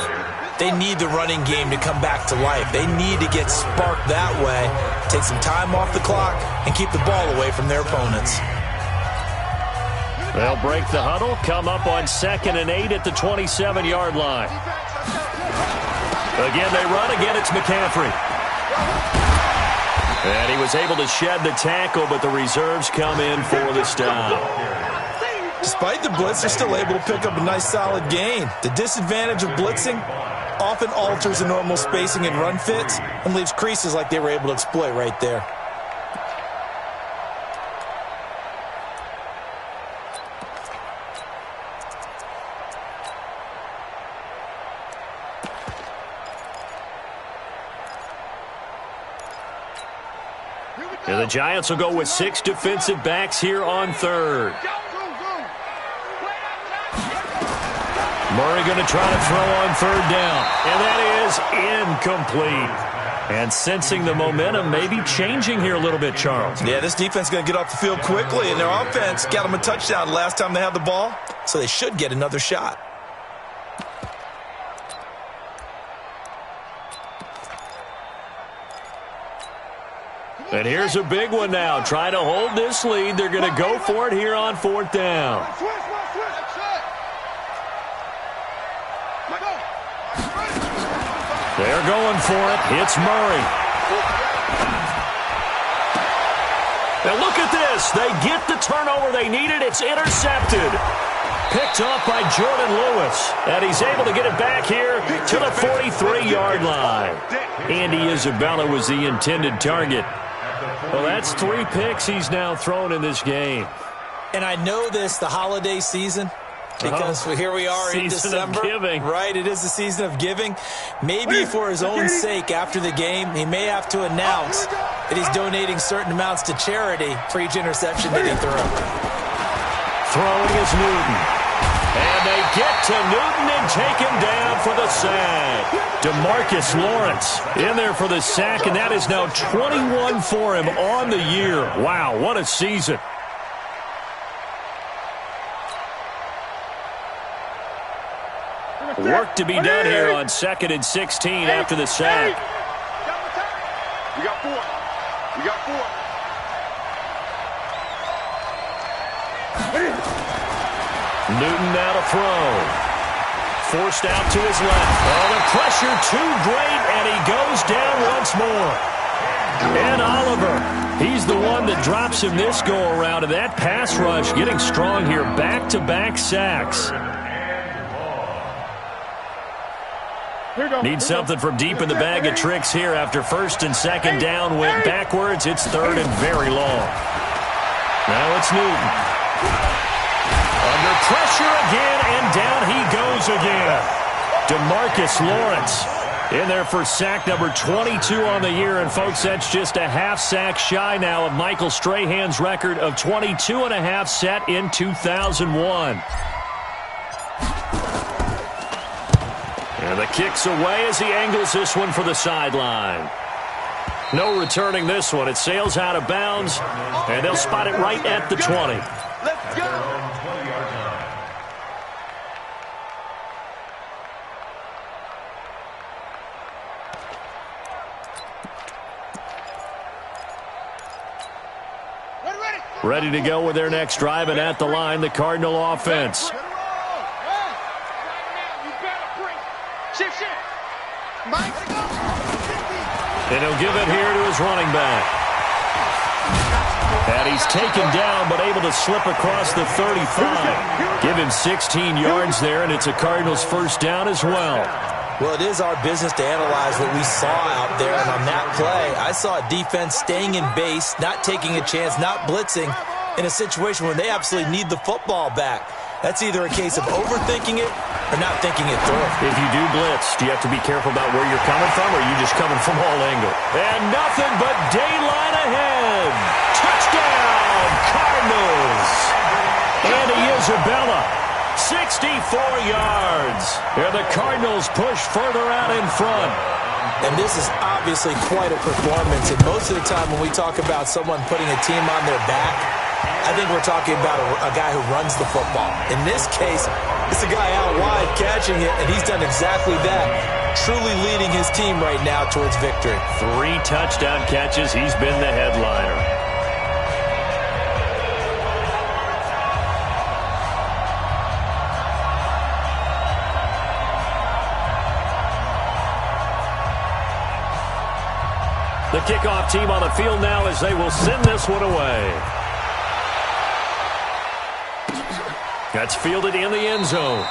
[SPEAKER 5] they need the running game to come back to life. They need to get sparked that way, take some time off the clock, and keep the ball away from their opponents.
[SPEAKER 6] They'll break the huddle, come up on 2nd and 8 at the 27-yard line. Again, they run. Again, it's McCaffrey. And he was able to shed the tackle, but the reserves come in for the stop.
[SPEAKER 5] Despite the blitz, they're still able to pick up a nice, solid gain. The disadvantage of blitzing often alters the normal spacing and run fits and leaves creases like they were able to exploit right there.
[SPEAKER 6] And the Giants will go with 6 defensive backs here on third. Murray going to try to throw on third down. And that is incomplete. And sensing the momentum maybe changing here a little bit, Charles.
[SPEAKER 5] Yeah, this defense is going to get off the field quickly, and their offense got them a touchdown last time they had the ball, so they should get another shot.
[SPEAKER 6] And here's a big one now. Trying to hold this lead. They're going to go for it here on 4th down. They're going for it. It's Murray. Now look at this. They get the turnover they needed. It's intercepted. Picked up by Jordan Lewis. And he's able to get it back here to the 43-yard line. Andy Isabella was the intended target. Well, that's 3 picks he's now thrown in this game.
[SPEAKER 5] And I know this, the holiday season, because here we are in December.
[SPEAKER 6] Season of giving.
[SPEAKER 5] Right, it is the season of giving. Maybe for his own sake after the game, he may have to announce that he's donating certain amounts to charity for each interception that he threw.
[SPEAKER 6] Throwing is Newton. And they get to Newton and take him down for the sack. DeMarcus Lawrence in there for the sack, and that is now 21 for him on the year. Wow, what a season. Work to be done here on 2nd and 16 after the sack.
[SPEAKER 4] We got 4. We got 4.
[SPEAKER 6] Newton now to throw. Forced out to his left. Oh, the pressure too great, and he goes down once more. And Oliver, he's the one that drops him this go-around. And that pass rush getting strong here. Back-to-back sacks. Need something from deep in the bag of tricks here after 1st and 2nd down went backwards. It's 3rd and very long. Now it's Newton. Under pressure again, and down he goes again. DeMarcus Lawrence in there for sack number 22 on the year. And, folks, that's just a half sack shy now of Michael Strahan's record of 22.5 set in 2001. And the kick's away as he angles this one for the sideline. No returning this one. It sails out of bounds, and they'll spot it right at the 20.
[SPEAKER 4] Let's go.
[SPEAKER 6] Ready to go with their next drive, and at the line, the Cardinal offense. And he'll give it here to his running back. And he's taken down, but able to slip across the 35. Give him 16 yards there, and it's a Cardinals first down as well.
[SPEAKER 5] Well, it is our business to analyze what we saw out there, and on that play, I saw a defense staying in base, not taking a chance, not blitzing, in a situation where they absolutely need the football back. That's either a case of overthinking it or not thinking it through.
[SPEAKER 6] If you do blitz, do you have to be careful about where you're coming from, or are you just coming from all angles? And nothing but daylight ahead. Touchdown, Cardinals. Andy Isabella, 65 yards. And the Cardinals push further out in front.
[SPEAKER 5] And this is obviously quite a performance. And most of the time when we talk about someone putting a team on their back, I think we're talking about a guy who runs the football. In this case, it's a guy out wide catching it, and he's done exactly that. Truly leading his team right now towards victory.
[SPEAKER 6] 3 touchdown catches. He's been the headliner. The kickoff team on the field now as they will send this one away. That's fielded in the end zone.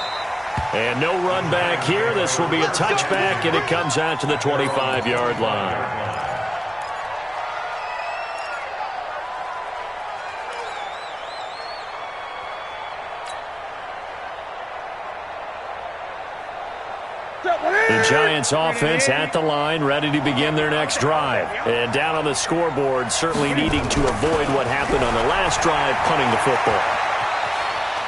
[SPEAKER 6] And no run back here. This will be a touchback, and it comes out to the 25-yard line. The Giants offense at the line, ready to begin their next drive. And down on the scoreboard, certainly needing to avoid what happened on the last drive, punting the football.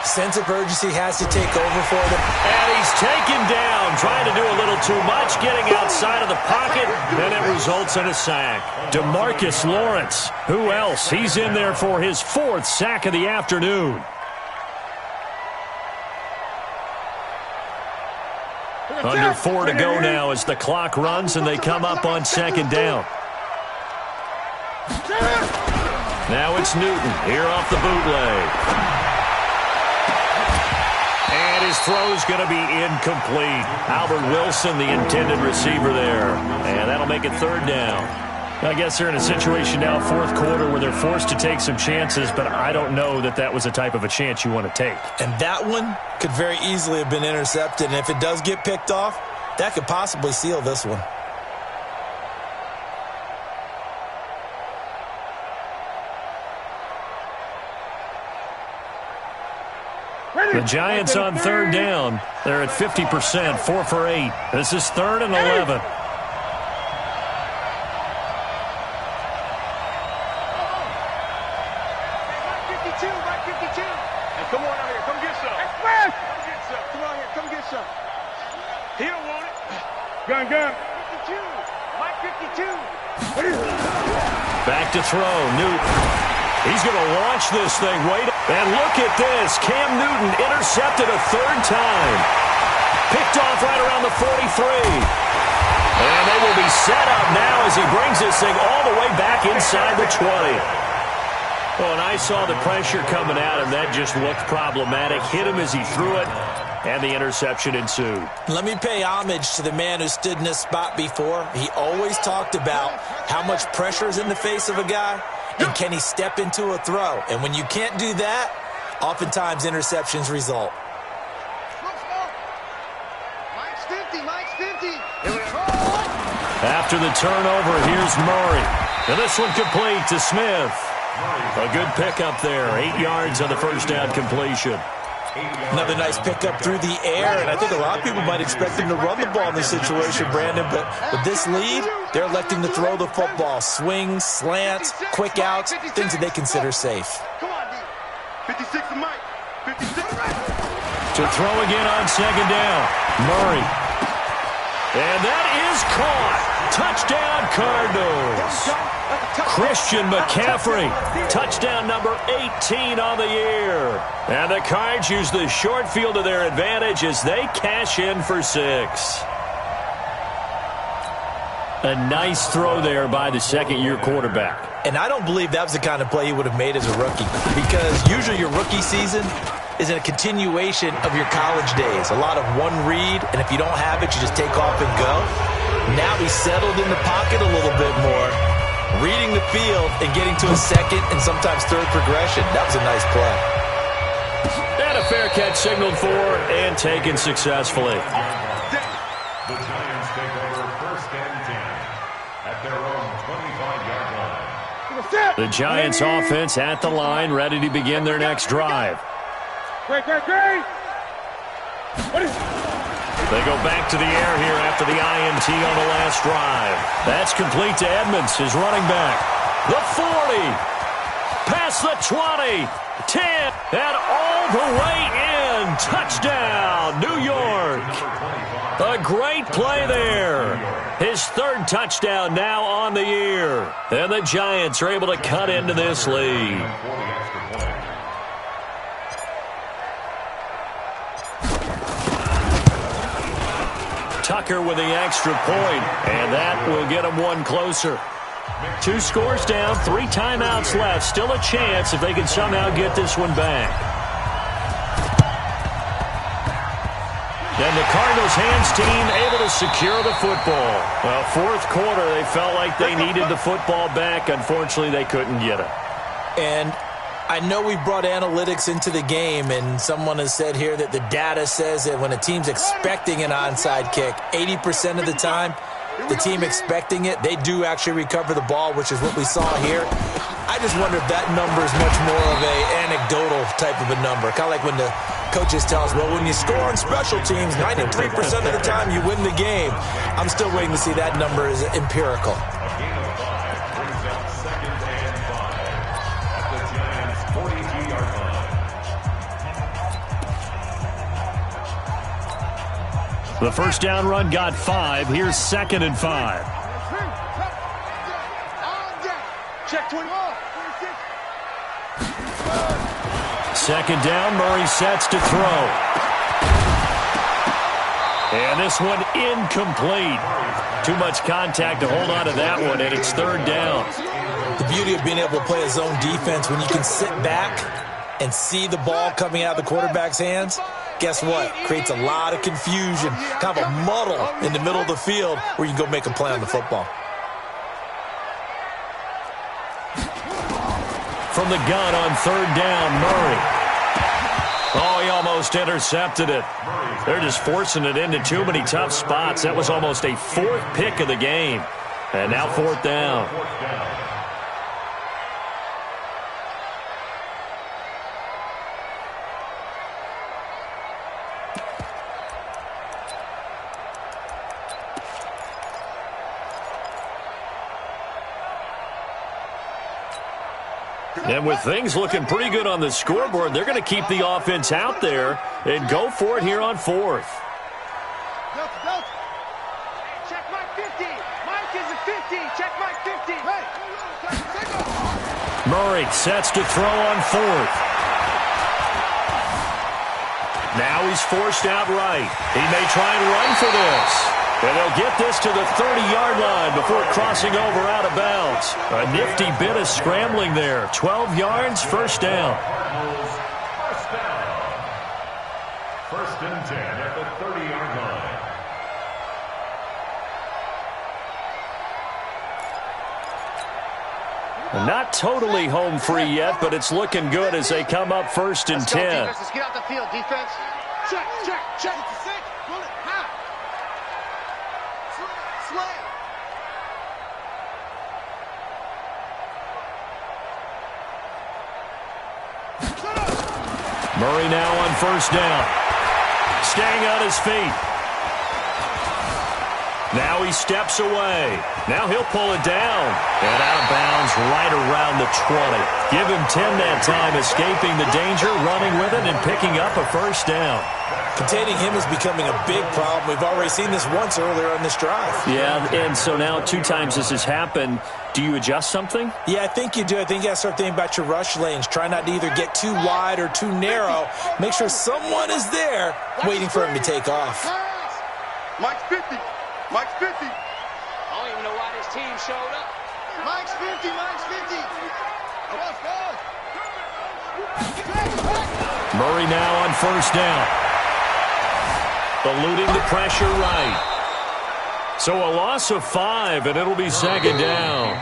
[SPEAKER 5] Sense of urgency has to take over for them.
[SPEAKER 6] And he's taken down, trying to do a little too much, getting outside of the pocket, and it results in a sack. DeMarcus Lawrence, who else? He's in there for his 4th sack of the afternoon. Under 4 to go now as the clock runs and they come up on 2nd down. Now it's Newton here off the bootleg. And his throw's going to be incomplete. Albert Wilson, the intended receiver there. And that'll make it 3rd down. I guess they're in a situation now, 4th quarter, where they're forced to take some chances, but I don't know that that was the type of a chance you want to take.
[SPEAKER 5] And that one could very easily have been intercepted, and if it does get picked off, that could possibly seal this one.
[SPEAKER 6] The Giants on 3rd down. They're at 50%, 4 for 8. This is 3rd and 11.
[SPEAKER 7] Gun. 52. Mike 52.
[SPEAKER 6] Back to throw. Newton. He's going to launch this thing. Wait. And look at this. Cam Newton intercepted a 3rd time. Picked off right around the 43. And they will be set up now as he brings this thing all the way back inside the 20. Well, and I saw the pressure coming at him. That just looked problematic. Hit him as he threw it. And the interception ensued.
[SPEAKER 5] Let me pay homage to the man who stood in this spot before. He always talked about how much pressure is in the face of a guy, and can he step into a throw. And when you can't do that, oftentimes interceptions result.
[SPEAKER 7] Mike's 50.
[SPEAKER 6] After the turnover, here's Murray. And this one complete to Smith. A good pickup there. 8 yards on the 1st down completion.
[SPEAKER 5] Another nice pickup through the air, and I think a lot of people might expect him to run the ball in this situation, Brandon, but with this lead, they're electing to throw the football. Swings, slants, quick outs, things that they consider safe.
[SPEAKER 7] Come on, D. 56 to Mike. 56.
[SPEAKER 6] To throw again on 2nd down. Murray. And that is caught. Touchdown, Cardinals. Christian McCaffrey, touchdown number 18 on the year. And the Cards use the short field to their advantage as they cash in for 6. A nice throw there by the 2nd-year quarterback.
[SPEAKER 5] And I don't believe that was the kind of play he would have made as a rookie, because usually your rookie season is a continuation of your college days. A lot of one read, and if you don't have it, you just take off and go. Now he's settled in the pocket a little bit more, reading the field and getting to a 2nd and sometimes 3rd progression. That was a nice play.
[SPEAKER 6] And a fair catch signaled for and taken successfully.
[SPEAKER 8] The Giants take over 1st and 10 at their own 25-yard line.
[SPEAKER 6] The Giants offense at the line, ready to begin their next drive.
[SPEAKER 7] Great.
[SPEAKER 6] They go back to the air here after the INT on the last drive. That's complete to Edmonds, his running back. The 40, past the 20, 10, and all the way in. and touchdown, New York. A great play there. His third touchdown now on the year. And the Giants are able to cut into this lead. Tucker with the extra point, and that will get him one closer. 2 scores down, 3 timeouts left. Still a chance if they can somehow get this one back. And the Cardinals hands team able to secure the football. Well, fourth quarter, they felt like they needed the football back. Unfortunately, they couldn't get it.
[SPEAKER 5] And I know we brought analytics into the game, and someone has said here that the data says that when a team's expecting an onside kick, 80% of the time, the team expecting it, they do actually recover the ball, which is what we saw here. I just wonder if that number is much more of a anecdotal type of a number. Kind of like when the coaches tell us, well, when you score on special teams, 93% of the time you win the game. I'm still waiting to see that number is empirical.
[SPEAKER 6] The first down run got 5. Here's 2nd and 5.
[SPEAKER 7] Check 21.
[SPEAKER 6] 2nd down, Murray sets to throw. And this one incomplete. Too much contact to hold on to that one, and it's 3rd down.
[SPEAKER 5] The beauty of being able to play a zone defense, when you can sit back and see the ball coming out of the quarterback's hands, guess what? Creates a lot of confusion, kind of a muddle in the middle of the field where you can go make a play on the football.
[SPEAKER 6] From the gun on 3rd down, Murray. Oh, he almost intercepted it. They're just forcing it into too many tough spots. That was almost a 4th pick of the game. And now 4th down. And with things looking pretty good on the scoreboard, they're going to keep the offense out there and go for it here on 4th.
[SPEAKER 7] Check Mike 50. Mike is a 50. Check Mike 50.
[SPEAKER 6] Murray sets to throw on 4th. Now he's forced out right. He may try and run for this. And they'll get this to the 30-yard line before crossing over out of bounds. A nifty bit of scrambling there. 12 yards, 1st down.
[SPEAKER 8] First down. 1st and 10 at the 30-yard line.
[SPEAKER 6] Not totally home free yet, but it's looking good as they come up 1st and 10.
[SPEAKER 7] Let's get out the field, defense. Check.
[SPEAKER 6] Murray now on 1st down. Staying on his feet. Now he steps away. Now he'll pull it down. And out of bounds right around the 20. Give him 10 that time, escaping the danger, running with it, and picking up a 1st down.
[SPEAKER 5] Containing him is becoming a big problem. We've already seen this once earlier on this drive.
[SPEAKER 6] Yeah, and so now 2 times this has happened. Do you adjust something?
[SPEAKER 5] Yeah, I think you do. I think you got to start thinking about your rush lanes. Try not to either get too wide or too narrow. Make sure someone is there waiting for him to take off.
[SPEAKER 7] Mike's 50. Mike's 50. I don't even know why this team showed up. Mike's 50. Mike's 50. Come on,
[SPEAKER 6] Murray now on 1st down. Eluding the pressure right. So a loss of 5, and it'll be 2nd down.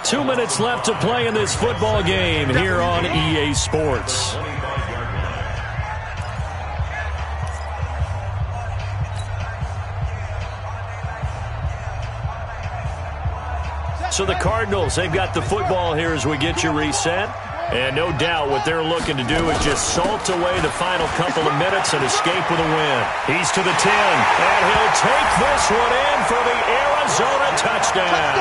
[SPEAKER 6] 2 minutes left to play in this football game here on EA Sports. So the Cardinals, they've got the football here as we get you reset. And no doubt what they're looking to do is just salt away the final couple of minutes and escape with a win. He's to the 10, and he'll take this one in for the Arizona touchdown.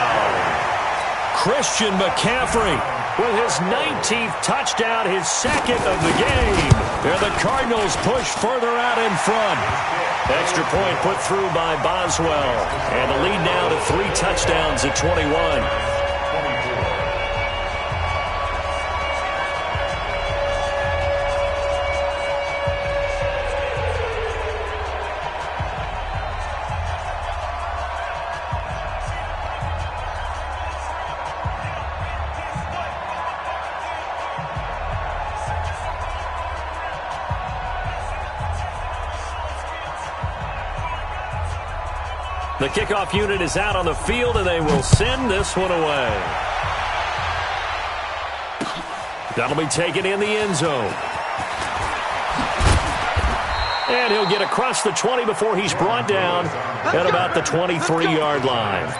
[SPEAKER 6] Christian McCaffrey with his 19th touchdown, his second of the game. And the Cardinals push further out in front. Extra point put through by Boswell. And the lead now to 3 touchdowns at 21. The kickoff unit is out on the field, and they will send this one away. That'll be taken in the end zone. And he'll get across the 20 before he's brought down at about the 23-yard line.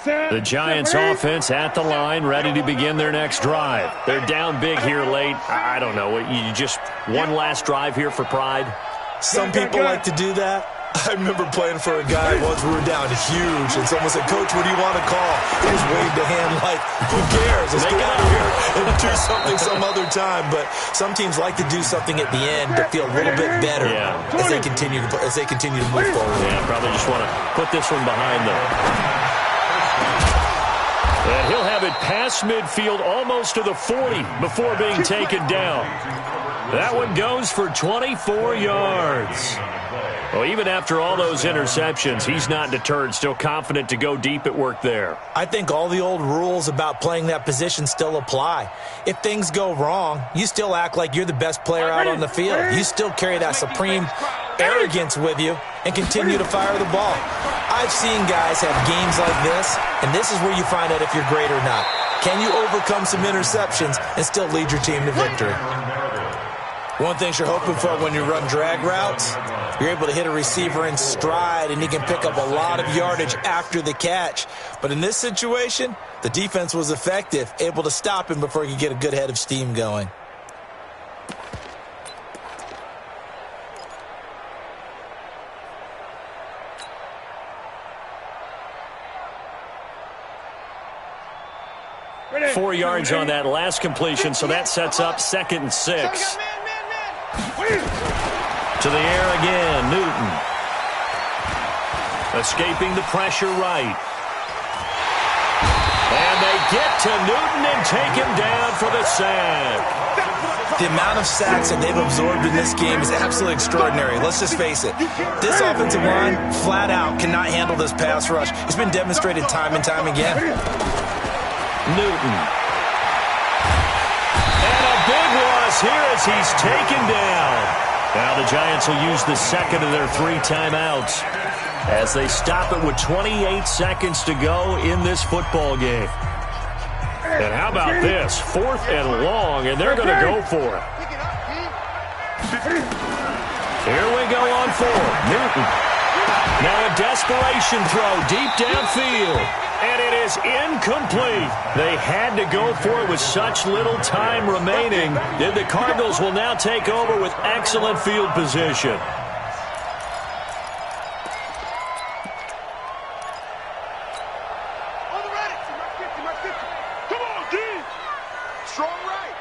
[SPEAKER 6] The Giants offense at the line, ready to begin their next drive. They're down big here late. I don't know. You just one last drive here for pride?
[SPEAKER 5] Some people like to do that. I remember playing for a guy once we were down huge, and someone said, "Coach, what do you want to call?" He just waved a hand like, who cares? Let's get out of here and do something some other time. But some teams like to do something at the end to feel a little bit better as they continue to move forward.
[SPEAKER 6] Yeah, probably just want to put this one behind them. And he'll have it past midfield almost to the 40 before being taken down. That one goes for 24 yards. Well, even after all those interceptions, he's not deterred, still confident to go deep at work there.
[SPEAKER 5] I think all the old rules about playing that position still apply. If things go wrong, you still act like you're the best player out on the field. You still carry that supreme arrogance with you and continue to fire the ball. I've seen guys have games like this, and this is where you find out if you're great or not. Can you overcome some interceptions and still lead your team to victory? One thing you're hoping for when you run drag routes, you're able to hit a receiver in stride, and he can pick up a lot of yardage after the catch. But in this situation, the defense was effective, able to stop him before he could get a good head of steam going.
[SPEAKER 6] Ready. 4 yards on that last completion, so that sets up 2nd and 6. To the air again, Newton. Escaping the pressure right. And they get to Newton and take him down for the sack.
[SPEAKER 5] The amount of sacks that they've absorbed in this game is absolutely extraordinary. Let's just face it. This offensive line, flat out, cannot handle this pass rush. It's been demonstrated time and time again.
[SPEAKER 6] Newton. And a big loss here as he's taken down. Now the Giants will use the second of their 3 timeouts as they stop it with 28 seconds to go in this football game. And how about this? 4th and long, and they're going to go for it. Here we go on 4th. Newton. Now a desperation throw deep downfield. And it is incomplete. They had to go for it with such little time remaining. Then the Cardinals will now take over with excellent field position.
[SPEAKER 4] On the right. Mark 50. Come on, D. Strong right.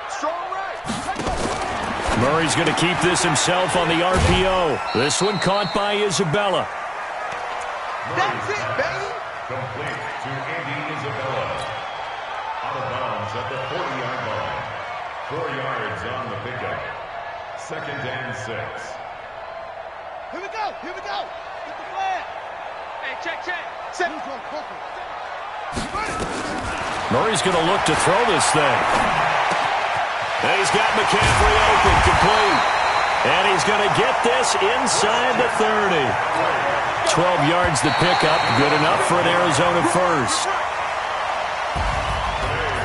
[SPEAKER 6] Murray's going to keep this himself on the RPO. This one caught by Isabella.
[SPEAKER 4] That's it, baby.
[SPEAKER 8] Complete to Andy Isabella. Out of bounds at the 40-yard line. 4 yards on the pickup. 2nd and 6.
[SPEAKER 4] Here we go. Get the flag. Hey, check.
[SPEAKER 6] Murray's going to look to throw this thing. And he's got McCaffrey open, complete. And he's going to get this inside the 30. 12 yards to pick up, good enough for an Arizona first.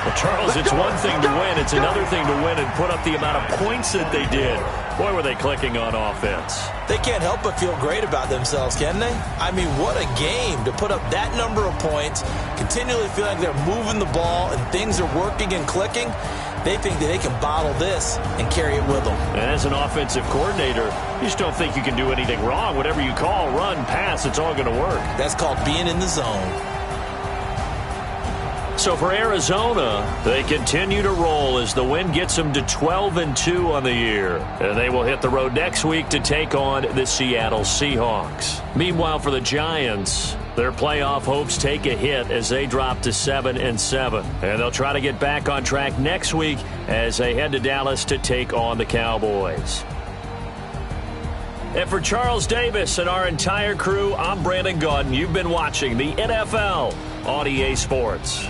[SPEAKER 6] Well, Charles, it's one thing to win. It's another thing to win and put up the amount of points that they did. Boy, were they clicking on offense.
[SPEAKER 5] They can't help but feel great about themselves, can they? I mean, what a game to put up that number of points, continually feel like they're moving the ball and things are working and clicking. They think that they can bottle this and carry it with them.
[SPEAKER 6] And as an offensive coordinator, you just don't think you can do anything wrong. Whatever you call, run, pass, it's all going to work.
[SPEAKER 5] That's called being in the zone.
[SPEAKER 6] So for Arizona, they continue to roll as the win gets them to 12-2 on the year. And they will hit the road next week to take on the Seattle Seahawks. Meanwhile, for the Giants, their playoff hopes take a hit as they drop to 7-7. And they'll try to get back on track next week as they head to Dallas to take on the Cowboys. And for Charles Davis and our entire crew, I'm Brandon Gaudin. You've been watching the NFL on EA Sports.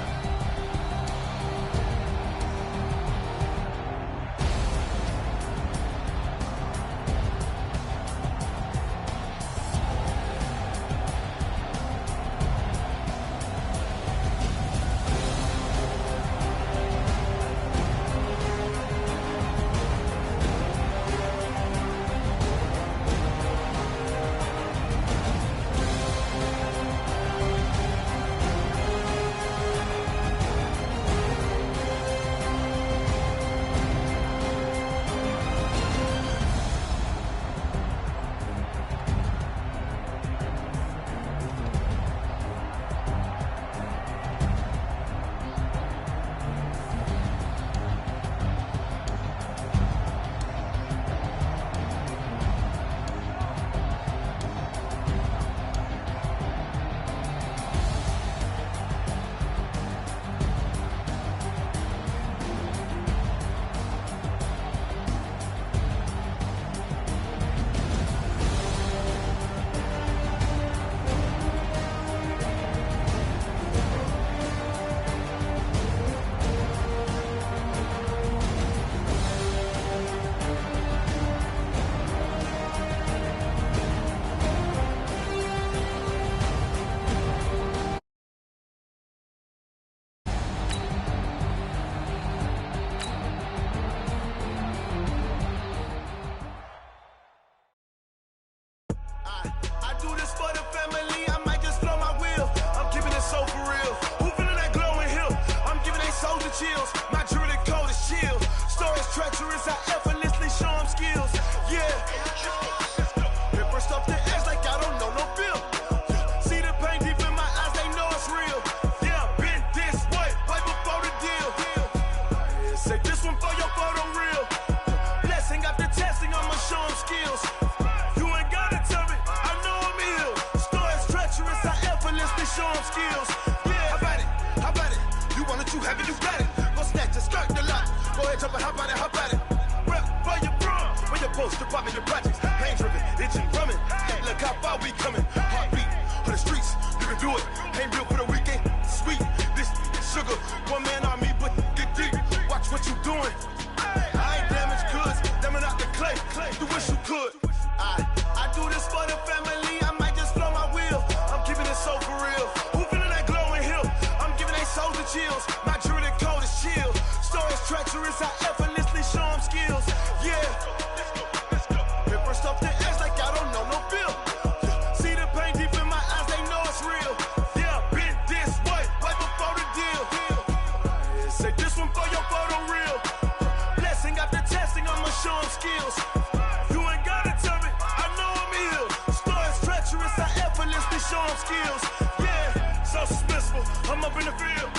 [SPEAKER 1] Chills, my jewelry code is chill. Stories treacherous, I effortlessly show them skills. Yeah. Hit first off the edge like I don't know no bill. See the pain deep in my eyes, they know it's real. Yeah, been this way, way before the deal. Say this one for your photo real. Blessing after testing, I'ma show them skills. You ain't gotta tell me, I know I'm ill. Stories treacherous, I effortlessly show them skills. Yeah, how about it? How about it? You want it, you have it, you got it. Go snatch it, skirt the lot. Go ahead, jump it, how about it, how about it? Rep for your bro, where your post, department, your projects. Pain driven, itching, drumming. Hey, look how far we coming. Heartbeat on the streets, you can do it. Ain't real for the weekend, sweet. This sugar, one man army, but get deep. Watch what you doing. I ain't damaged goods, damn out the clay. You wish you could. I do this for the family, I might just blow my wheel. I'm keeping it so for real. Who feeling that glowing hill? I'm giving they souls the chills. My jewelry code is chill. Stories treacherous, I effortlessly show them skills. Yeah. Hit first off the edge like I don't know no bill. See the pain deep in my eyes, they know it's real. Yeah, been this way, way before the deal. Say this one for your photo real. Blessing after testing, I'ma show them skills. You ain't gotta tell me, I know I'm ill. Stories treacherous, I effortlessly show them skills. Yeah, so suspenseful, I'm up in the field.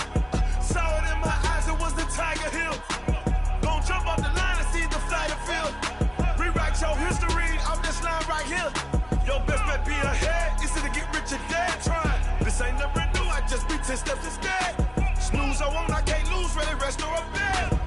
[SPEAKER 1] Saw it in my eyes, it was the Tiger Hill. Gon' jump off the line and see the fly the field. Rewrite your history off this line right here. Your best bet be ahead, easy to get rich or dead trying. This ain't never new, I just be 10 steps instead. Snooze, I won't, I can't lose, ready, rest or a bed.